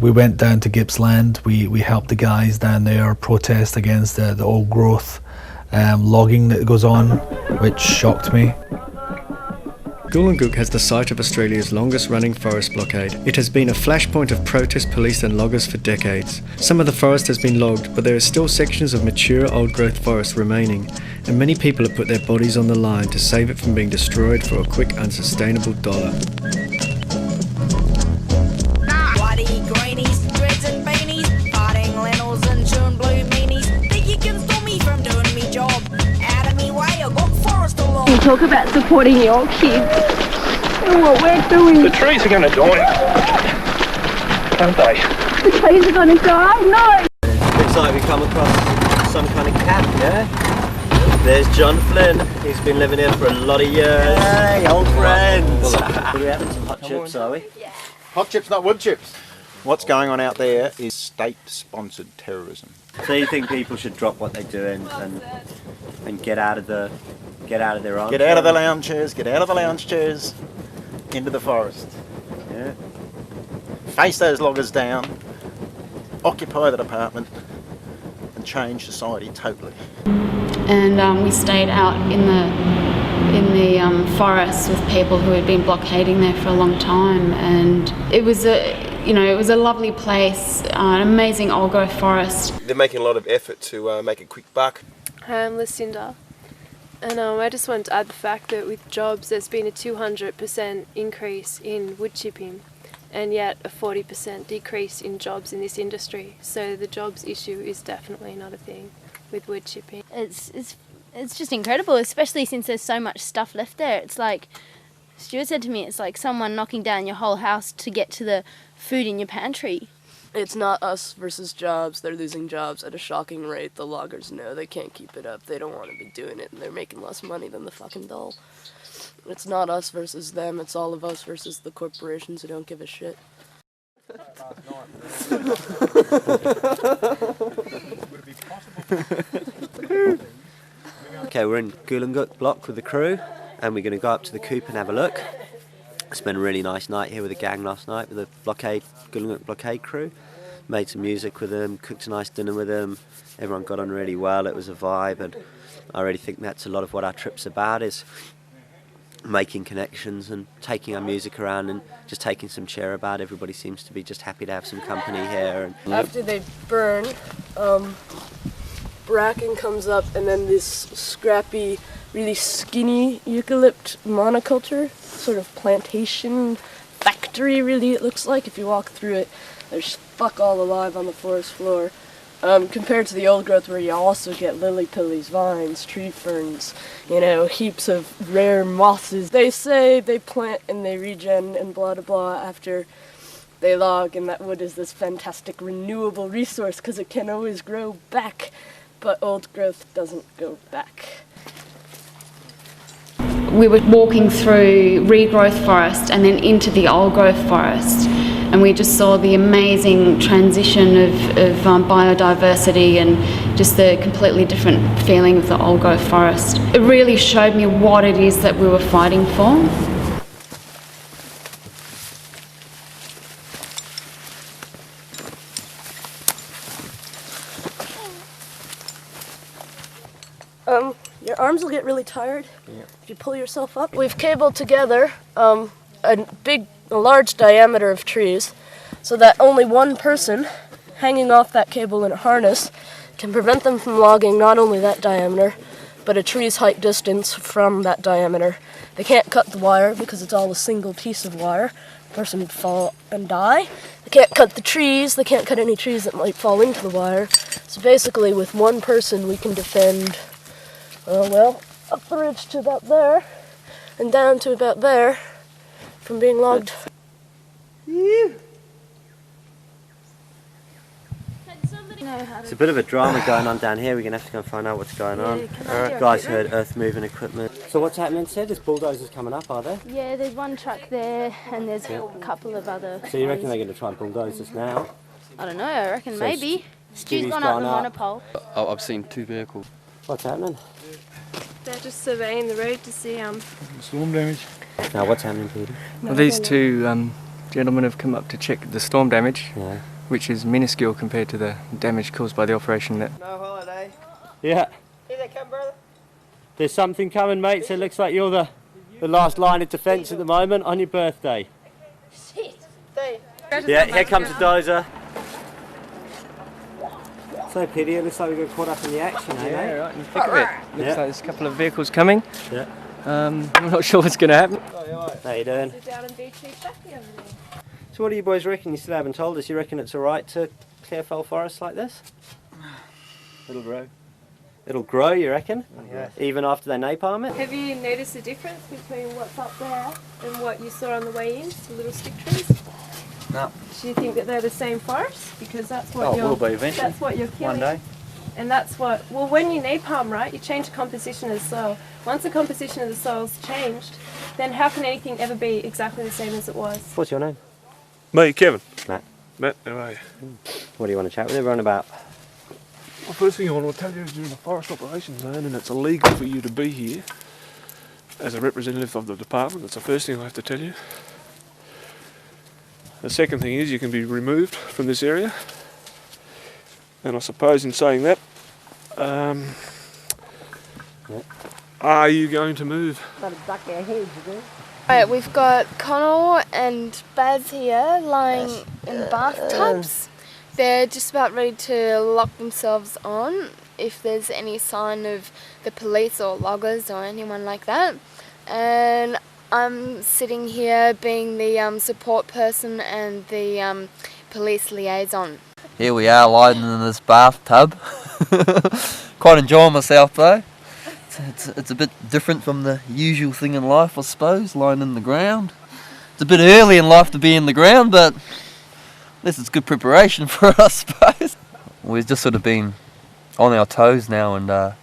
We went down to Gippsland. We helped the guys down there protest against the old growth logging that goes on, which shocked me. Goolengook has the site of Australia's longest running forest blockade. It has been a flashpoint of protest police and loggers for decades. Some of the forest has been logged, but there are still sections of mature old growth forest remaining, and many people have put their bodies on the line to save it from being destroyed for a quick, unsustainable dollar. Whitey greenies, dreads and beanies, parting lentils and chewing blue meanies. Think you can stop me from doing me job? Out of me way, I've got forest along. You talk about supporting your kids and what we're doing. The trees are going to die, aren't they? The trees are going to die? No! Looks like we come across some kind of camp, yeah? There's John Flynn. He's been living here for a lot of years. Hey, old friends. What are we having? Some hot chips, are we? Yeah. Hot chips, not wood chips. What's going on out there is state-sponsored terrorism. So you think people should drop what they're doing and get out of their arms? Get out of the lounge chairs. Get out of the lounge chairs. Into the forest. Yeah. Face those loggers down. Occupy the department. And change society totally. And we stayed out in the forest with people who had been blockading there for a long time, and it was a lovely place, an amazing old growth forest. They're making a lot of effort to make a quick buck. Hi, I'm Lucinda, and I just wanted to add the fact that with jobs there's been a 200% increase in wood chipping, and yet a 40% decrease in jobs in this industry. So the jobs issue is definitely not a thing with wood chipping. It's just incredible, especially since there's so much stuff left there. It's like Stuart said to me, it's like someone knocking down your whole house to get to the food in your pantry. It's not us versus jobs. They're losing jobs at a shocking rate. The loggers know they can't keep it up. They don't want to be doing it, and they're making less money than the fucking dole. It's not us versus them. It's all of us versus the corporations who don't give a shit. Okay, we're in Goolengook block with the crew, and we're going to go up to the coop and have a look. Spent a really nice night here with the gang last night with the Goolengook blockade crew. Made some music with them, cooked a nice dinner with them. Everyone got on really well. It was a vibe, and I really think that's a lot of what our trip's about, is making connections and taking our music around and just taking some cheer about. Everybody seems to be just happy to have some company here. And after they burn, bracken comes up, and then this scrappy, really skinny eucalypt monoculture, sort of plantation factory really it looks like. If you walk through it, there's fuck all alive on the forest floor. Compared to the old growth where you also get lily-pillies, vines, tree ferns, heaps of rare mosses. They say they plant and they regen and blah blah blah after they log, and that wood is this fantastic renewable resource because it can always grow back, but old growth doesn't go back. We were walking through regrowth forest and then into the old growth forest, and we just saw the amazing transition of biodiversity and just the completely different feeling of the old growth forest. It really showed me what it is that we were fighting for. Your arms will get really tired if you pull yourself up. We've cabled together a large diameter of trees so that only one person hanging off that cable in a harness can prevent them from logging not only that diameter, but a tree's height distance from that diameter. They can't cut the wire because it's all a single piece of wire. The person would fall and die. They can't cut the trees. They can't cut any trees that might fall into the wire. So basically with one person we can defend up the ridge to about there, and down to about there, from being logged. It's a bit of a drama going on down here. We're going to have to go and find out what's going on. Guys heard earth moving equipment. So what's happening, Sid? There's bulldozers coming up, are there? Yeah, there's one truck there, and there's a couple of other. So you reckon they're going to try and bulldoze us now? I don't know, I reckon So maybe. Stu's gone up the monopole. I've seen two vehicles. What's happening? They're just surveying the road to see Storm damage. Now what's happening, Peter? Well, these two gentlemen have come up to check the storm damage. Yeah. which is minuscule compared to the damage caused by the operation. No holiday. Yeah. Here they come, brother. There's something coming, mate, so it looks like you're the last line of defence at the moment on your birthday. Shit. Yeah, here comes the dozer. So pity, it looks like we got caught up in the action, eh? Yeah, right in the thick of it. Looks Yeah. like there's a couple of vehicles coming. Yeah. I'm not sure what's going to happen. How you doing? So what do you boys reckon? You still haven't told us. You reckon it's alright to clear fell forests like this? It'll grow. It'll grow, you reckon? Yeah. Even after they napalm it? Have you noticed a difference between what's up there and what you saw on the way in, the little stick trees? No. Do you think that they're the same forest? Because that's what Oh, it you're. will be eventually. That's what you're killing. One day. And that's what. Well, when you napalm, right, you change the composition of the soil. Once the composition of the soil's changed, then how can anything ever be exactly the same as it was? What's your name? Me, Kevin. Matt. Matt, how are you? What do you want to chat with everyone about? Well, first thing I want to tell you is you're in a forest operation zone and it's illegal for you to be here as a representative of the department. That's the first thing I have to tell you. The second thing is you can be removed from this area. And I suppose in saying that, are you going to move? Right, we've got Connell and Baz here lying in the bathtubs. They're just about ready to lock themselves on if there's any sign of the police or loggers or anyone like that. And I'm sitting here being the support person and the police liaison. Here we are lying in this bathtub. Quite enjoying myself though. It's a bit different from the usual thing in life, I suppose, lying in the ground. It's a bit early in life to be in the ground, but at least it's good preparation for us, I suppose. We've just sort of been on our toes now and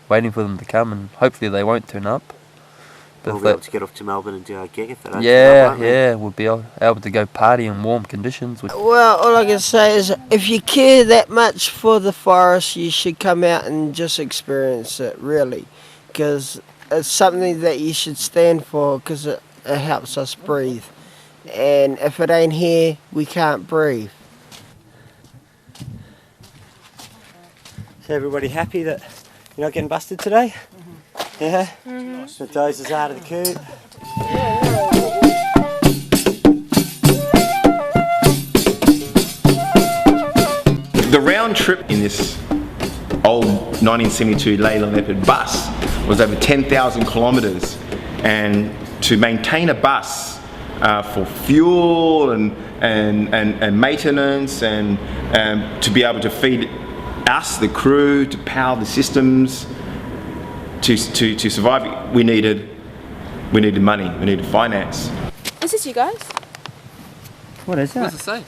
waiting for them to come, and hopefully they won't turn up. But We'll be able to get off to Melbourne and do our gig if they don't yeah, turn up, won't we? yeah, we'll be able to go party in warm conditions. Well, all I can say is if you care that much for the forest, you should come out and just experience it, really. Because it's something that you should stand for, because it helps us breathe. And if it ain't here, we can't breathe. So everybody happy that you're not getting busted today? Yeah? The dozer's out of the coop. The round trip in this old 1972 Leyland Leopard bus was over 10,000 kilometres, and to maintain a bus for fuel and maintenance and to be able to feed us, the crew, to power the systems, to survive, we needed money, we needed finance. Is this you guys? What is that? What does it say?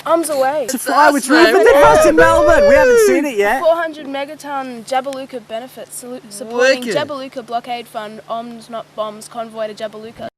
Arms away. It's a fly which riveted us in Melbourne. We haven't seen it yet. 400 megaton Jabiluka benefits supporting Jabiluka Blockade Fund, OMS Not Bombs convoy to Jabiluka.